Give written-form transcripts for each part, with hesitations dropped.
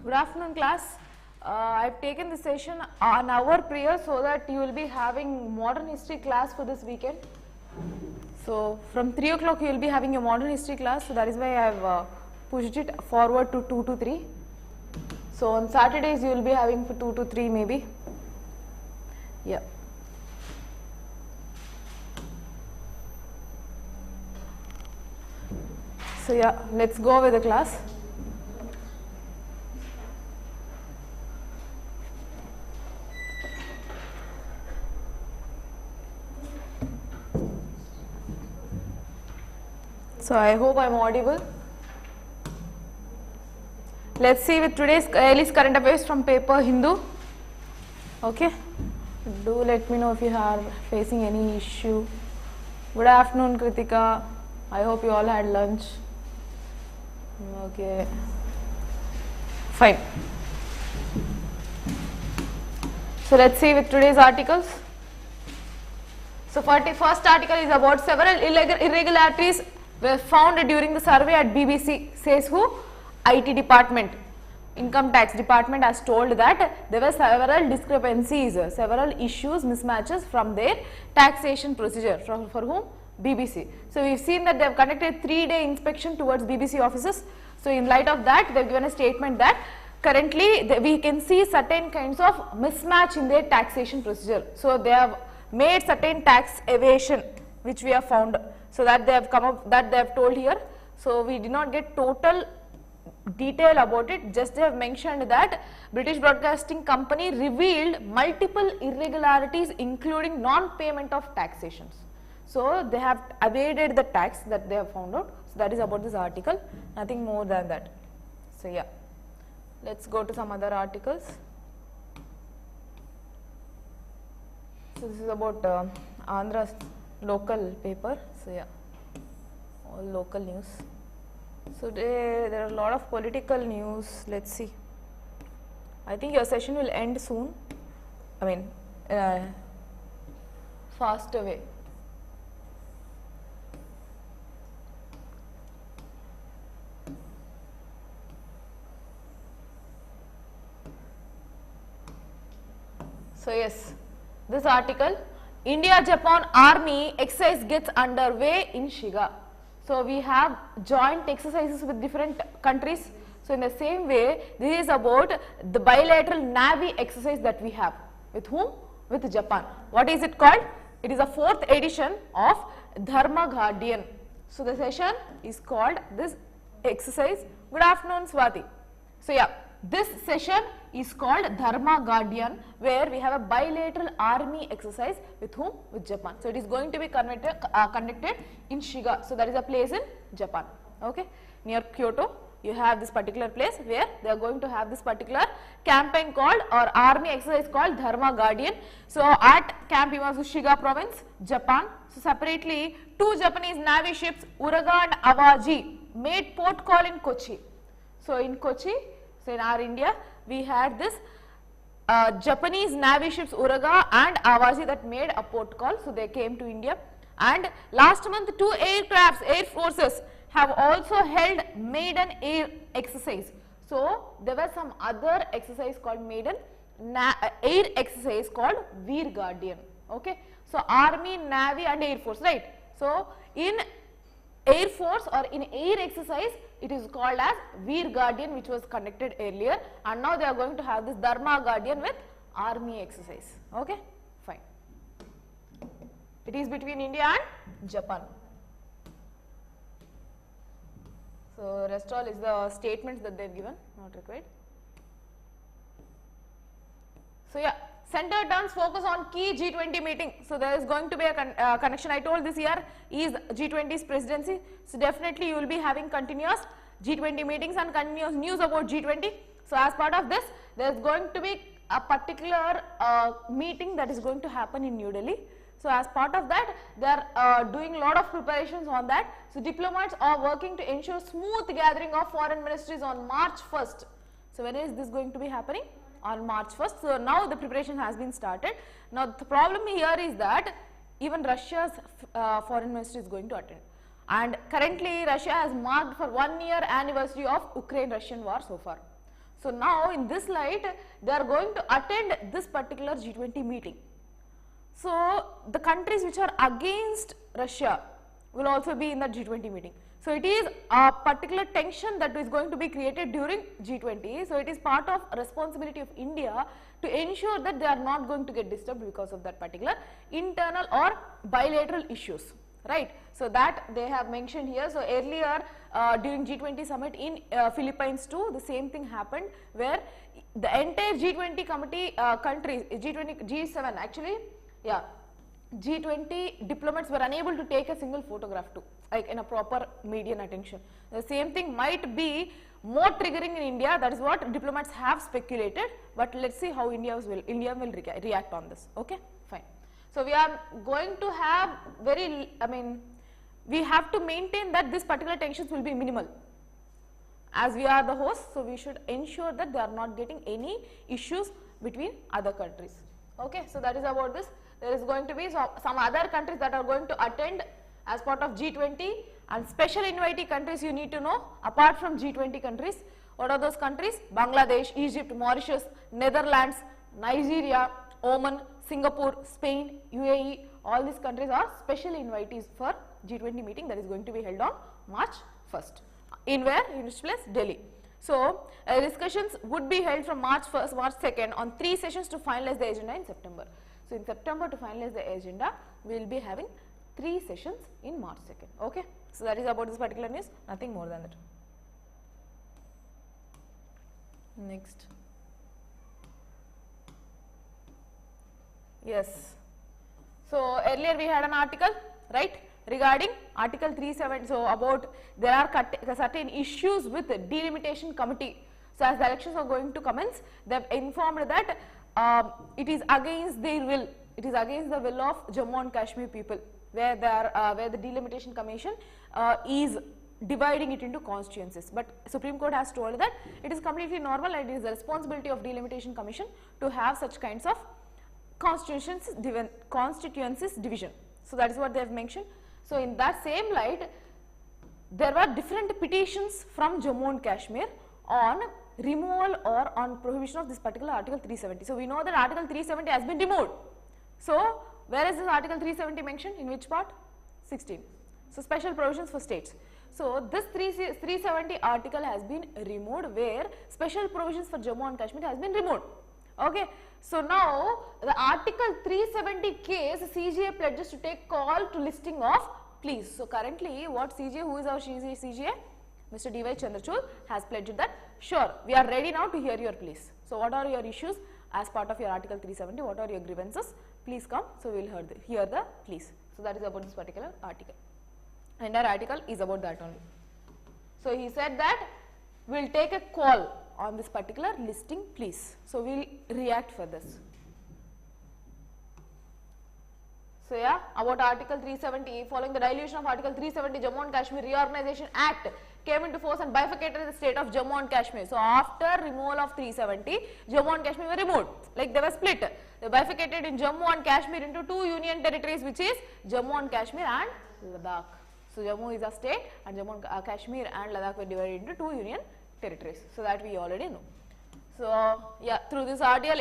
Good afternoon, class. I've taken this session an hour prior so that you will be having modern history class for this weekend. So from 3 o'clock you will be having a modern history class, so that is why I've pushed it forward to 2 to 3. So on Saturdays you will be having for 2 to 3 maybe. Yeah. So yeah, let's go with the class. So I hope I'm audible. Let's see with today's earliest current affairs from paper Hindu. Okay. Do let me know if you are facing any issue. Good afternoon, Kritika. I hope you all had lunch. Okay. Fine. So let's see with today's articles. So first article is about several irregularities were found during the survey at BBC, says who? IT department. Income tax department has told that there were several discrepancies, several issues, mismatches from their taxation procedure. For whom? BBC. So we've seen that they have conducted 3-day inspection towards BBC offices. So in light of that, they have given a statement that currently we can see certain kinds of mismatch in their taxation procedure. So they have made certain tax evasion which we have found. So that they have come up, that they have told here. So we did not get total detail about it, just they have mentioned that British Broadcasting Company revealed multiple irregularities including non-payment of taxations. So they have evaded the tax that they have found out. So that is about this article, nothing more than that. So yeah, let's go to some other articles. So this is about Andhra's local paper. So yeah, all local news. So there are a lot of political news. Let's see. I think your session will end soon. I mean, fast away. So yes, this article, India-Japan Army exercise gets underway in Shiga. So we have joint exercises with different countries. So in the same way, this is about the bilateral Navy exercise that we have. With whom? With Japan. What is it called? It is a 4th edition of Dharma Guardian. So the session is called this exercise. Good afternoon, Swati. So yeah, this session is called Dharma Guardian, where we have a bilateral army exercise with whom? With Japan. So it is going to be conducted in Shiga. So that is a place in Japan. Okay, near Kyoto. You have this particular place where they are going to have this particular campaign called or army exercise called Dharma Guardian. So at Camp Iwazu, Shiga province, Japan. So separately, 2 Japanese Navy ships, Uraga and Awaji, made port call in Kochi. So in Kochi, so in our India, we had this Japanese Navy ships Uraga and Awaji that made a port call. So they came to India. And last month 2 aircrafts, air forces have also held maiden air exercise. So there was some other exercise called maiden air exercise called Veer Guardian. Okay. So Army, Navy and Air Force, right. So in Air Force or in air exercise, it is called as Veer Guardian, which was conducted earlier, and now they are going to have this Dharma Guardian with army exercise. Okay, fine. It is between India and Japan. So rest all is the statements that they have given, not required. So yeah, center turns focus on key G20 meeting. So there is going to be a connection. I told this year is G20's presidency. So definitely you will be having continuous G20 meetings and continuous news about G20. So as part of this, there is going to be a particular meeting that is going to happen in New Delhi. So as part of that, they are doing a lot of preparations on that. So diplomats are working to ensure smooth gathering of foreign ministries on March 1st. So when is this going to be happening? On March 1st. So now the preparation has been started. Now the problem here is that even Russia's foreign ministry is going to attend. And currently Russia has marked for 1 year anniversary of Ukraine-Russian war so far. So now in this light, they are going to attend this particular G20 meeting. So the countries which are against Russia will also be in the G20 meeting. So it is a particular tension that is going to be created during G20. So it is part of responsibility of India to ensure that they are not going to get disturbed because of that particular internal or bilateral issues, right? So that they have mentioned here. So earlier during G20 summit in Philippines too, the same thing happened, where the entire G20 committee countries, G7 actually, yeah, G20 diplomats were unable to take a single photograph too, like in a proper median attention. The same thing might be more triggering in India. That is what diplomats have speculated, but let's see how India will react on this. Okay, fine. So we are going to have we have to maintain that this particular tensions will be minimal. As we are the host, so we should ensure that they are not getting any issues between other countries. Okay, so that is about this. There is going to be some other countries that are going to attend as part of G20, and special invitee countries you need to know apart from G20 countries. What are those countries? Bangladesh, Egypt, Mauritius, Netherlands, Nigeria, Oman, Singapore, Spain, UAE, all these countries are special invitees for G20 meeting that is going to be held on March 1st. In where? In which place? Delhi. So, discussions would be held from March 1st, March 2nd on 3 sessions to finalize the agenda in September. So, in September to finalize the agenda, we will be having 3 sessions in March 2nd. Okay. So, that is about this particular news, nothing more than that. Next. Yes. So, earlier we had an article, right, regarding article 370. So, about there are certain issues with the delimitation committee. So, as the elections are going to commence, they have informed that it is against their will, it is against the will of Jammu and Kashmir people, where the delimitation commission is dividing it into constituencies. But Supreme Court has told that it is completely normal and it is the responsibility of delimitation commission to have such kinds of constituencies division. So, that is what they have mentioned. So, in that same light, there were different petitions from Jammu and Kashmir on removal or on prohibition of this particular article 370. So, we know that article 370 has been removed. So, where is this article 370 mentioned? In which part? 16. So, special provisions for states. So, this 370 article has been removed, where special provisions for Jammu and Kashmir has been removed. Okay. So, now the article 370 case, CGA pledges to take call to listing of pleas. So, currently what CGA, who is our CGA? Mr. D.Y. Chandrachud has pledged that, sure, we are ready now to hear your pleas. So, what are your issues as part of your article 370, what are your grievances? Please come, so we will hear the pleas. So, that is about this particular article. Entire article is about that only. So, he said that we will take a call on this particular listing please. So, we will react for this. So, yeah, about article 370, following the dilution of article 370, Jammu and Kashmir Reorganization Act came into force and bifurcated the state of Jammu and Kashmir. So, after removal of 370, Jammu and Kashmir were removed, like they were split. They bifurcated in Jammu and Kashmir into 2 union territories, which is Jammu and Kashmir and Ladakh. So, Jammu is a state and Jammu and Kashmir and Ladakh were divided into 2 union territories. So, that we already know. So, yeah, through this article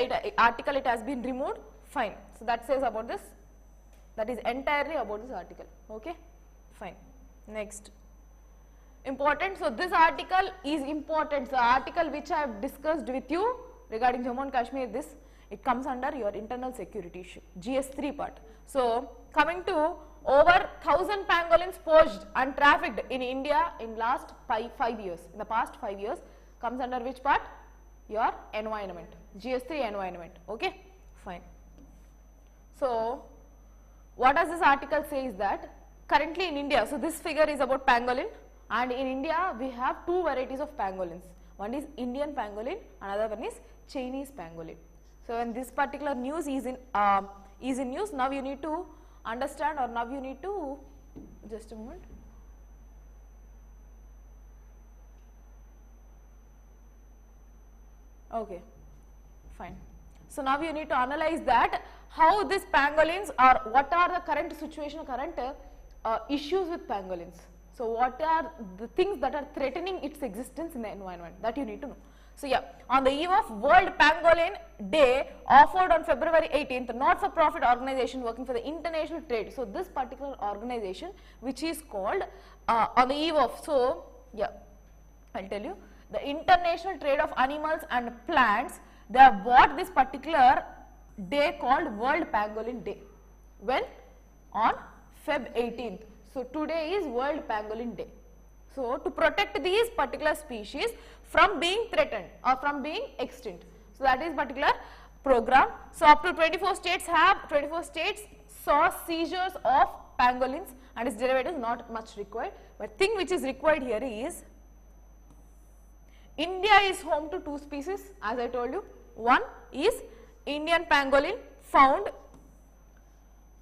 it has been removed, fine. So, that says about this, that is entirely about this article, okay, fine. Next, important. So, this article is important. So, article which I have discussed with you regarding Jammu and Kashmir, this, it comes under your internal security issue, GS3 part. So, coming to over 1000 pangolins poached and trafficked in India in last 5 years, in the past 5 years, comes under which part? Your environment, GS3 environment, okay, fine. So, what does this article say is that currently in India, so this figure is about pangolin, and in India we have 2 varieties of pangolins. One is Indian pangolin, another one is Chinese pangolin. So, when this particular news is in news, now you need to understand, or now you need to, just a moment. Okay, fine. So, now you need to analyze that how these pangolins are, what are the current situation, current issues with pangolins. So, what are the things that are threatening its existence in the environment, that you need to know. So yeah, on the eve of World Pangolin Day offered on February 18th, not-for-profit organization working for the international trade. So this particular organization which is called on the eve of, so yeah, I'll tell you, the international trade of animals and plants, they have bought this particular day called World Pangolin Day. When? On Feb 18th. So today is World Pangolin Day. So to protect these particular species from being threatened or from being extinct. So that is particular program. So up to 24 states saw seizures of pangolins and its derivatives, not much required. But thing which is required here is India is home to 2 species, as I told you. One is Indian pangolin found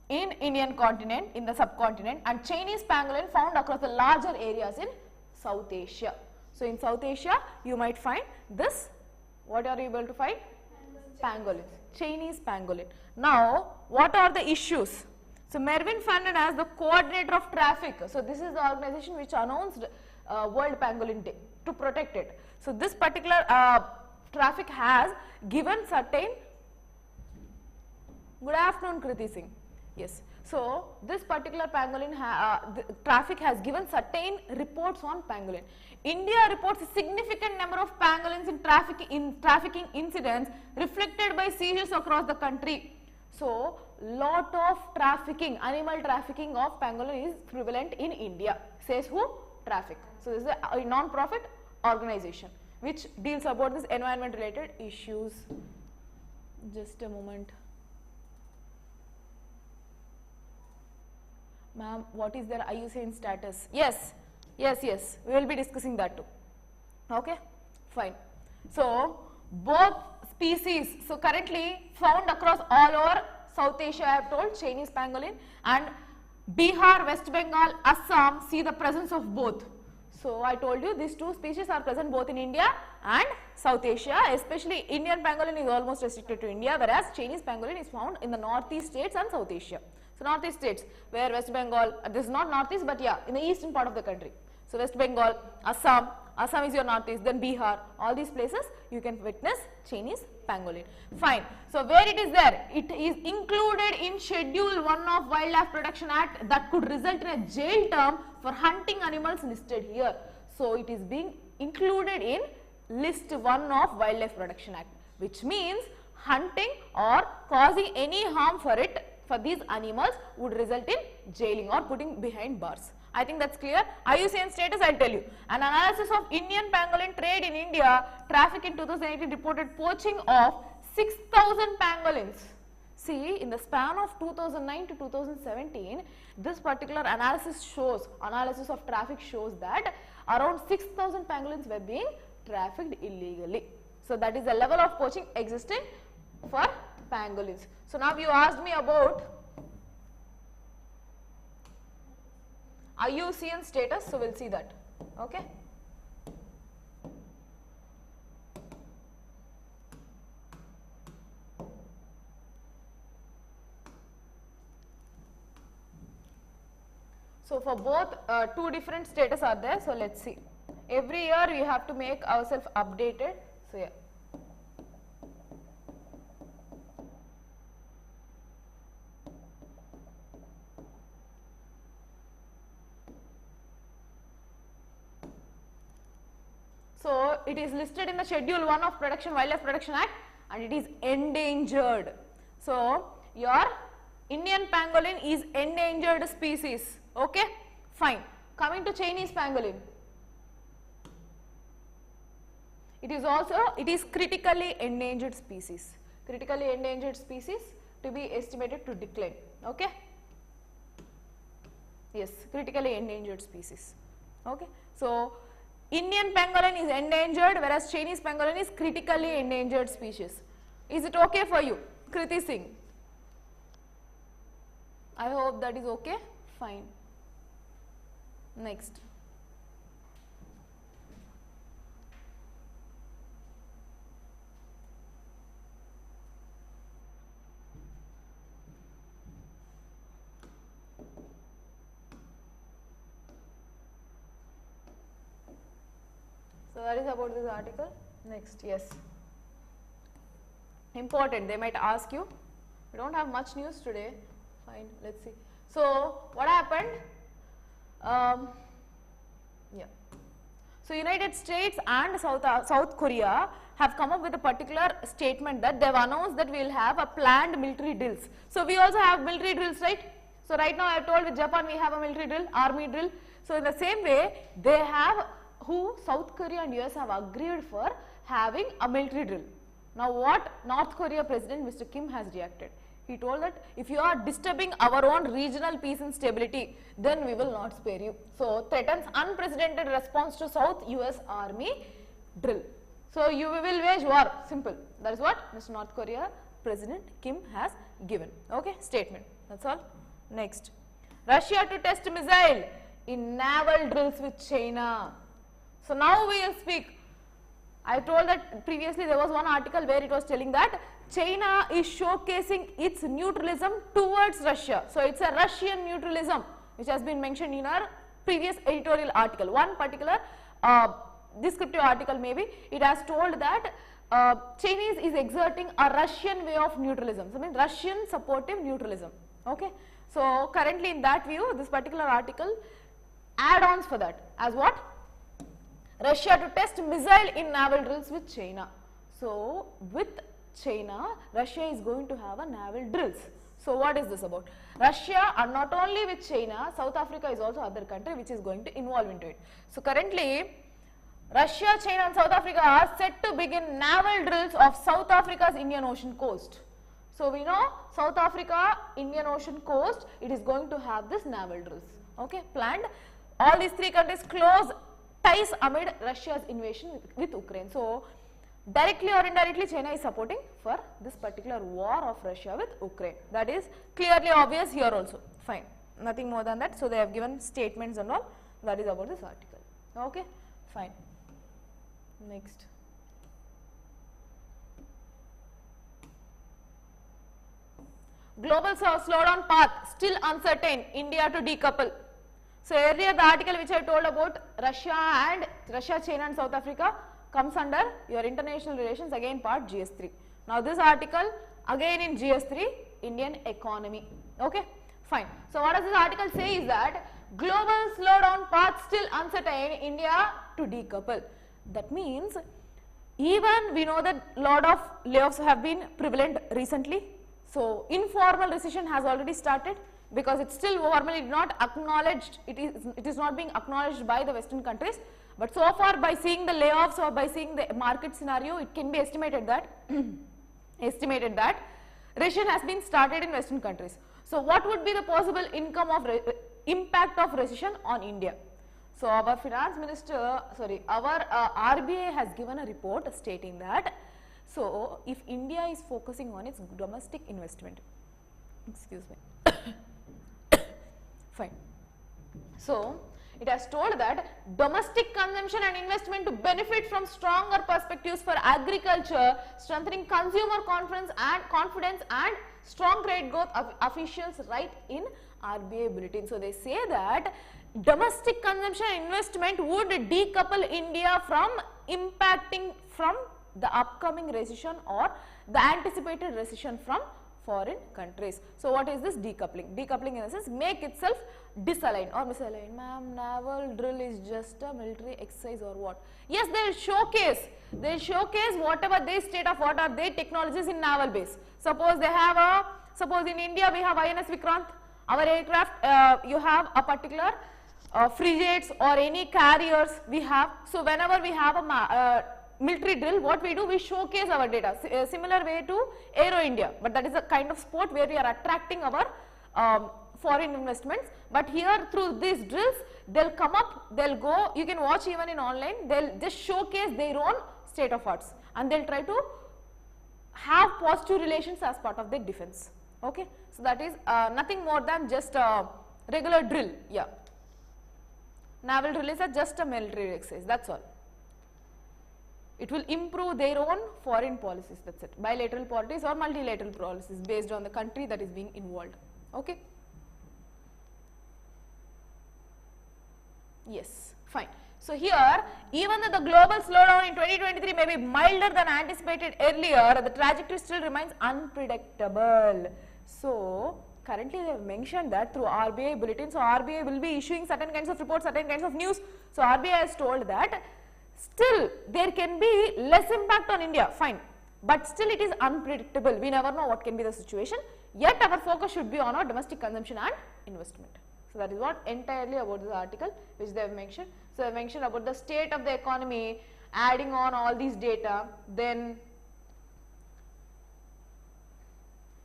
in Indian continent, in the subcontinent, and Chinese pangolin found across the larger areas in South Asia. So in South Asia you might find this, what are you able to find? Pangolins, Chinese pangolin. Now what are the issues? So Mervyn Fanden as the coordinator of traffic. So this is the organization which announced World Pangolin Day to protect it. So this particular traffic has given certain, good afternoon Kriti Singh. Yes, so this particular pangolin traffic has given certain reports on pangolin. India reports a significant number of pangolins in trafficking incidents reflected by seizures across the country. So lot of trafficking, animal trafficking of pangolin is prevalent in India. Says who? Traffic. So this is a non-profit organization which deals about this environment related issues. Just a moment. Ma'am, what is their IUCN status? Yes, we will be discussing that too. Okay, fine. So both species, so currently found across all over South Asia, I have told, Chinese pangolin, and Bihar, West Bengal, Assam see the presence of both. So I told you these 2 species are present both in India and South Asia, especially Indian pangolin is almost restricted to India, whereas Chinese pangolin is found in the northeast states and South Asia. So northeast states where West Bengal, this is not northeast but yeah, in the eastern part of the country. So West Bengal, Assam is your northeast, then Bihar, all these places you can witness Chinese pangolin. Fine. So where it is there? It is included in Schedule 1 of Wildlife Protection Act that could result in a jail term for hunting animals listed here. So it is being included in List 1 of Wildlife Protection Act, which means hunting or causing any harm for these animals would result in jailing or putting behind bars. I think that's clear. IUCN status I'll tell you. An analysis of Indian pangolin trade in India, traffic in 2018 reported poaching of 6,000 pangolins. See, in the span of 2009 to 2017, this particular analysis of traffic shows that around 6,000 pangolins were being trafficked illegally. So that is the level of poaching existing for pangolins. So now you asked me about IUCN status, so we'll see that. Okay. So for both 2 different status are there, so let's see. Every year we have to make ourselves updated. So yeah. So it is listed in the Schedule 1 of Wildlife Protection Act and it is endangered. So your Indian pangolin is endangered species. Okay, fine. Coming to Chinese pangolin. It is critically endangered species. Critically endangered species to be estimated to decline. Okay. Yes, critically endangered species. Okay. So Indian pangolin is endangered, whereas Chinese pangolin is critically endangered species. Is it okay for you? Kriti Singh. I hope that is okay. Fine. Next. So that is about this article. Next, yes. Important, they might ask you. We don't have much news today. Fine, let's see. So, what happened? Yeah. So, United States and South Korea have come up with a particular statement that they have announced that we will have a planned military drills. So, we also have military drills, right? So, right now I have told with Japan we have a military drill, army drill. So, in the same way, they have, South Korea and US have agreed for having a military drill. Now, what North Korea President Mr. Kim has reacted? He told that if you are disturbing our own regional peace and stability, then we will not spare you. So, threatens unprecedented response to South US Army drill. So, you will wage war, simple. That is what Mr. North Korea President Kim has given. Okay, statement. That's all. Next, Russia to test missile in naval drills with China. So, now we will speak. I told that previously there was one article where it was telling that China is showcasing its neutralism towards Russia. So, it is a Russian neutralism which has been mentioned in our previous editorial article. One particular descriptive article maybe, it has told that Chinese is exerting a Russian way of neutralism. So, I mean Russian supportive neutralism. Okay. So, currently in that view, this particular article add-ons for that as what? Russia to test missile in naval drills with China. So, with China, Russia is going to have a naval drills. So, what is this about? Russia, and not only with China, South Africa is also other country which is going to involve into it. So, currently, Russia, China and South Africa are set to begin naval drills of South Africa's Indian Ocean coast. So, we know South Africa, Indian Ocean coast, it is going to have this naval drills, okay, planned. All these three countries close ties amid Russia's invasion with Ukraine. So, directly or indirectly China is supporting for this particular war of Russia with Ukraine. That is clearly obvious here also. Fine. Nothing more than that. So, they have given statements and all. That is about this article. Okay. Fine. Next. Global slowdown path still uncertain. India to decouple. So, earlier the article which I told about Russia, China and South Africa comes under your international relations, again part GS3. Now, this article again in GS3, Indian economy. Okay, fine. So, what does this article say is that global slowdown path still uncertain, India to decouple. That means even we know that lot of layoffs have been prevalent recently. So, informal recession has already started, because it's still formally not acknowledged, it is not being acknowledged by the Western countries. But so far, by seeing the layoffs or by seeing the market scenario, it can be estimated that recession has been started in Western countries. So, what would be the possible impact of recession on India? So, our finance minister, our RBI has given a report stating that, so if India is focusing on its domestic investment, excuse me, fine. So, it has told that domestic consumption and investment to benefit from stronger perspectives for agriculture, strengthening consumer confidence and strong credit growth, officials write in RBI bulletin. So, they say that domestic consumption and investment would decouple India from impacting from the upcoming recession or the anticipated recession from foreign countries. So, what is this decoupling? Decoupling in the sense make itself disaligned or misaligned. Ma'am, naval drill is just a military exercise or what? Yes, they will showcase whatever they state of what are their technologies in naval base. Suppose they have suppose in India we have INS Vikrant, our aircraft, you have a particular frigates or any carriers we have. So, whenever we have a military drill, what we do, we showcase our data, similar way to Aero India, but that is a kind of sport where we are attracting our foreign investments. But here through these drills, they will come up, they will go, you can watch even in online, they will just showcase their own state of arts and they will try to have positive relations as part of their defense. Okay. So, that is nothing more than just a regular drill, yeah. Naval drill is just a military exercise, that is all. It will improve their own foreign policies, that is it, bilateral policies or multilateral policies based on the country that is being involved. Okay. Yes, fine. So here, even though the global slowdown in 2023 may be milder than anticipated earlier, the trajectory still remains unpredictable. So currently they have mentioned that through RBI bulletin. So RBI will be issuing certain kinds of reports, certain kinds of news. So RBI has told that still there can be less impact on India, fine, but still it is unpredictable. We never know what can be the situation. Yet our focus should be on our domestic consumption and investment. So that is what entirely about this article which they have mentioned. So they have mentioned about the state of the economy, adding on all these data. Then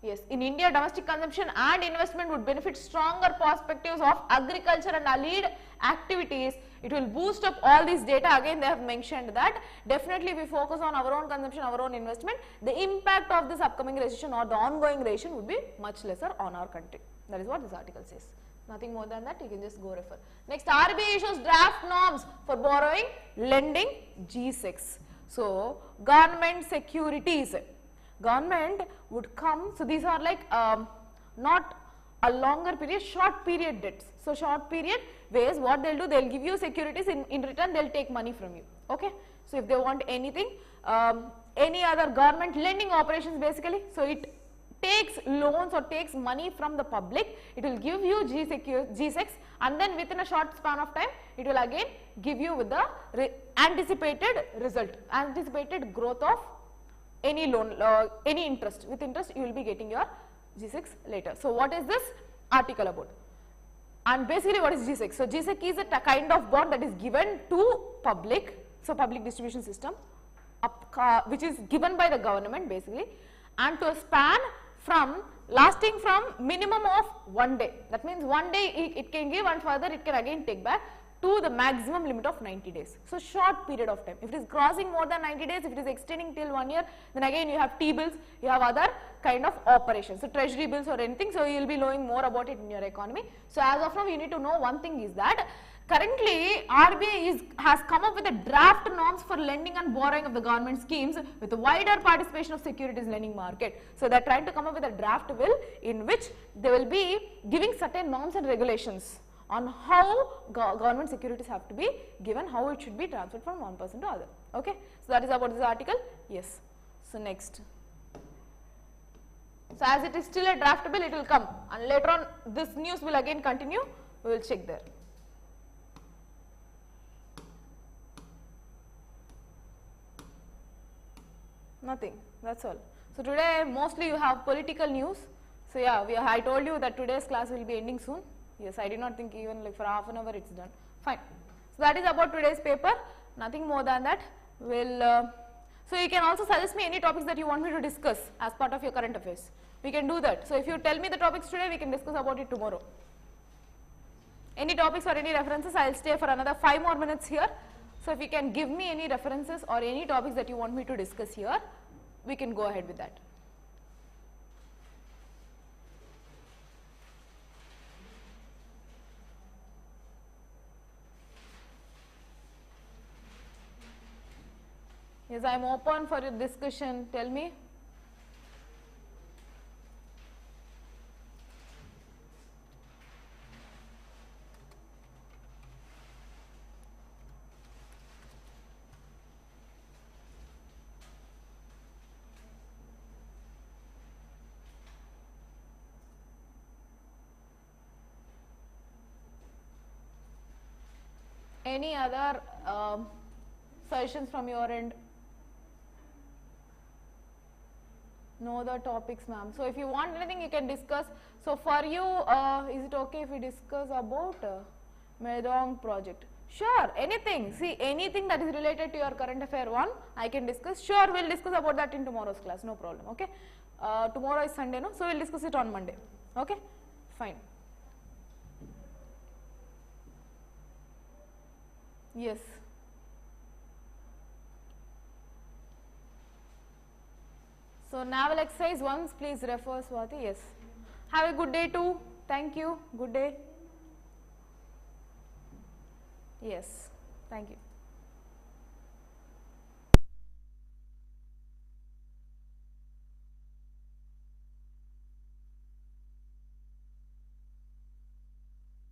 yes, in India, domestic consumption and investment would benefit stronger perspectives of agriculture and allied activities. It will boost up all these data. Again, they have mentioned that definitely if we focus on our own consumption, our own investment, the impact of this upcoming recession or the ongoing recession would be much lesser on our country. That is what this article says. Nothing more than that, you can just go refer. Next, RBI issues draft norms for borrowing, lending, G6. So, government securities. Government would come, so these are like not a longer period, short period debts. So short period ways what they'll do, they'll give you securities, in return they'll take money from you. Okay. So if they want anything, any other government lending operations basically, so it takes loans or takes money from the public, it will give you G6 and then within a short span of time, it will again give you with the anticipated result, anticipated growth of any loan, any interest. With interest you will be getting your G6 later. So what is this article about? And basically what is G6? So G6 is a kind of bond that is given to public, so public distribution system, which is given by the government basically, and to a span from lasting from minimum of 1 day. That means 1 day it can give and further it can again take back to the maximum limit of 90 days. So short period of time. If it is crossing more than 90 days, if it is extending till 1 year, then again you have T-bills, you have other kind of operations. So treasury bills or anything, so you will be knowing more about it in your economy. So as of now you need to know one thing is that currently RBI has come up with a draft norms for lending and borrowing of the government schemes with a wider participation of securities lending market. So they are trying to come up with a draft bill in which they will be giving certain norms and regulations on how government securities have to be given, how it should be transferred from one person to other. Okay. So that is about this article. Yes. So next. So as it is still a draft bill, it will come and later on this news will again continue. We will check there. Nothing. That's all. So today mostly you have political news. So yeah, I told you that today's class will be ending soon. Yes, I did not think even like for half an hour it's done. Fine. So that is about today's paper. Nothing more than that. So you can also suggest me any topics that you want me to discuss as part of your current affairs. We can do that. So if you tell me the topics today, we can discuss about it tomorrow. Any topics or any references, I will stay for another 5 more minutes here. So if you can give me any references or any topics that you want me to discuss here, we can go ahead with that. Yes, I am open for a discussion. Tell me. Any other suggestions from your end? No other topics, ma'am. So if you want anything, you can discuss. So for you, is it okay if we discuss about Medong project? Sure, anything. See, anything that is related to your current affair one, I can discuss. Sure, we'll discuss about that in tomorrow's class. No problem. Okay. Tomorrow is Sunday, no? So we'll discuss it on Monday. Okay. Fine. Yes. So naval exercise once, please refer Swati. Yes. Have a good day too. Thank you. Good day. Yes. Thank you.